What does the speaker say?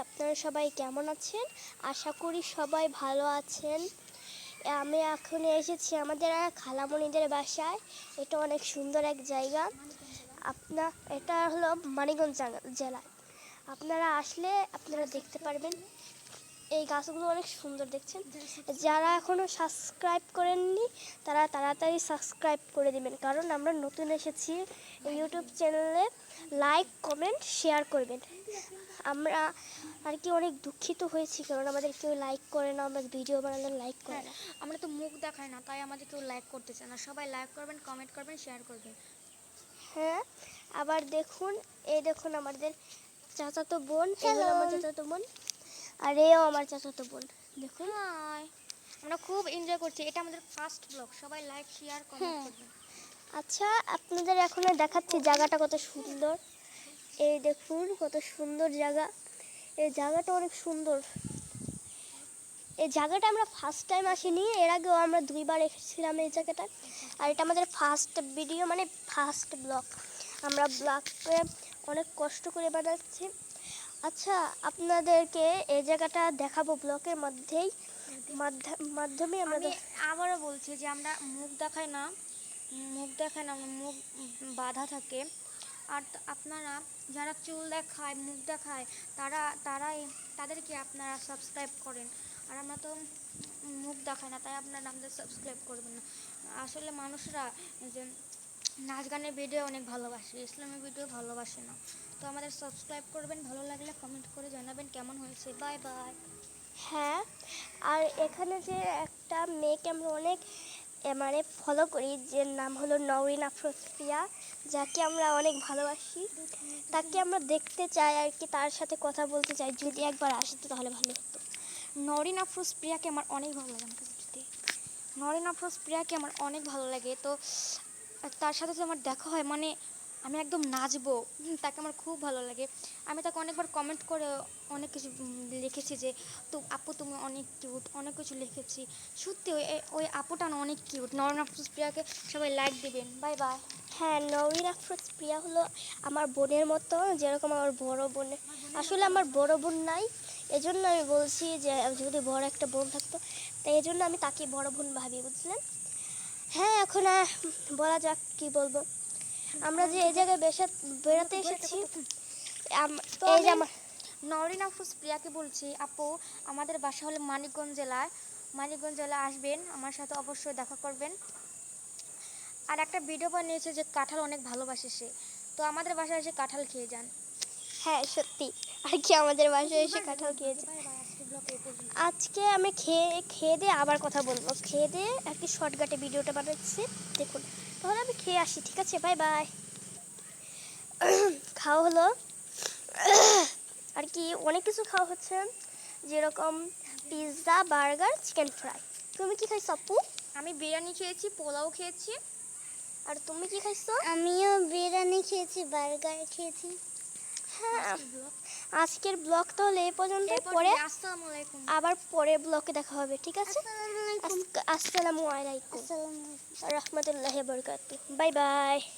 আপনারা সবাই কেমন আছেন? আশা করি সবাই ভালো আছেন। আমি এখন এসেছি আমাদের খালামণিদের বাসায়। এটা অনেক সুন্দর এক জায়গা। এটা হলো মানিকগঞ্জ জেলায়। আপনারা আসলে আপনারা দেখতে পারবেন। এই গাছগুলো অনেক সুন্দর দেখছেন। যারা এখনও সাবস্ক্রাইব করেননি তারা তাড়াতাড়ি সাবস্ক্রাইব করে দেবেন, কারণ আমরা নতুন এসেছি। ইউটিউব চ্যানেলে লাইক কমেন্ট শেয়ার করবেন। আমরা আর কি অনেক দুঃখিত হয়েছি, কারণ আমাদের কেউ লাইক করে না, আমরা ভিডিও বানালে লাইক করে না। আমরা তো মুখ দেখাই না, তাই আমাদের কেউ লাইক করতে চায় না। সবাই লাইক করবেন, কমেন্ট করবেন, শেয়ার করবেন। হ্যাঁ, আবার দেখুন, এই দেখুন আমাদের চাচাতো বোন, এই হলো আমার চাচাতো বোন, আর এও আমার চাচাতো বোন। দেখুন, হাই, আমরা খুব এনজয় করছি। এটা আমাদের ফার্স্ট ব্লগ। সবাই লাইক শেয়ার কমেন্ট করবেন। আচ্ছা, আপনাদের এখন দেখাচ্ছি জায়গাটা কত সুন্দর। এই দেখুন কত সুন্দর জায়গা। এই জায়গাটা অনেক সুন্দর। এই জায়গাটা আমরা ফার্স্ট টাইম আসিনি, এর আগেও আমরা 2বার এসেছিলাম এই জায়গাটা। আর এটা আমাদের ফার্স্ট ভিডিও, মানে ফার্স্ট ব্লগ। আমরা ব্লগকে অনেক কষ্ট করে বানাচ্ছি। আচ্ছা, আপনাদেরকে এই জায়গাটা দেখাবো ব্লগের মাধ্যমে। আমি আবারও বলছি যে আমরা মুখ দেখাই না, মুখ বাঁধা থাকে। আর আপনারা যারা চুল দেখায়, মুখ দেখায়, তাদেরকে আপনারা সাবস্ক্রাইব করেন। আর আমরা তো মুখ দেখাই না, তাই আপনারা আমাদের সাবস্ক্রাইব করবেন না। আসলে মানুষরা যে নাচ গানের ভিডিও অনেক ভালোবাসে, ইসলামের ভিডিও ভালোবাসে না। তো আমাদের সাবস্ক্রাইব করবেন, ভালো লাগলে কমেন্ট করে জানাবেন কেমন হয়েছে। Bye bye. হ্যাঁ, আর এখানে যে একটা মেয়েকে আমরা অনেক মানে ফলো করি, যে নাম হলো নওরিন আফরোজ প্রিয়া, যাকে আমরা অনেক ভালোবাসি। তাকে আমরা দেখতে চাই আর কি, তার সাথে কথা বলতে চাই। যদি একবার আসতো তাহলে ভালো হতো। নওরিন আফরোজ প্রিয়াকে আমার অনেক ভালো লাগে। নওরিন আফরোজ প্রিয়াকে আমার অনেক ভালো লাগে। তো তার সাথে যে আমার দেখা হয়, মানে আমি একদম নাচবো। তাকে আমার খুব ভালো লাগে। আমি তাকে অনেকবার কমেন্ট করে অনেক কিছু লিখেছি যে আপু তুমি অনেক কিউট, অনেক কিছু লিখেছি। সত্যি ওই আপুটা না অনেক কিউট। নওরিন আফরোজ প্রিয়াকে সবাই লাইক দিবেন। Bye bye. হ্যাঁ, নওরিন আফরোজ প্রিয়া হলো আমার বোনের মতো, যেরকম আমার বড় বোন। আসলে আমার বড় বোন নাই, এজন্য আমি বলছি যে যদি বড় একটা বোন থাকতো, তাই এজন্য আমি তাকে বড় বোন ভাবি, বুঝলেন? হ্যাঁ, এখন বলা যাক কি বলবো। আমরা যে এই জায়গায় বেড়াতে এসেছি, এই যে আমার নওরিন আফরোজ প্রিয়াকে বলছি, আপু আমাদের বাসা হলো মানিকগঞ্জ জেলায় আসবেন, আমার সাথে অবশ্যই দেখা করবেন। আর একটা ভিডিও বানিয়েছে যে কাঁঠাল অনেক ভালোবাসে সে, তো আমাদের বাসায় এসে কাঁঠাল খেয়ে যান। হ্যাঁ, সত্যি আর কি আমাদের বাসায় এসে কাঁঠাল খেয়েছে। আজকে আমি খেয়ে দিয়ে আবার কথা বলবো। খেয়ে দিয়ে একটি শর্টকাটে ভিডিওটা বানাচ্ছি, দেখুন। তাহলে আমি খেয়ে আসি, ঠিক আছে? Bye bye. খাওয়া হলো আর কি, অনেক কিছু খাওয়া হচ্ছে, যেরকম পিৎজা, বার্গার, চিকেন ফ্রাই। তুমি কি খাইছো আপু? আমি বিরিয়ানি খেয়েছি, পোলাও খেয়েছি। আর তুমি কি খাইছো? আমিও বিরিয়ানি খেয়েছি, বার্গার খেয়েছি। হ্যাঁ, আজকের ব্লগ তাহলে এই পর্যন্ত। পরে আবার পরের ব্লগে দেখা হবে, ঠিক আছে? আসসালামু আলাইকুম রহমতুল্লাহি ওয়া বারাকাতুহু। Bye bye.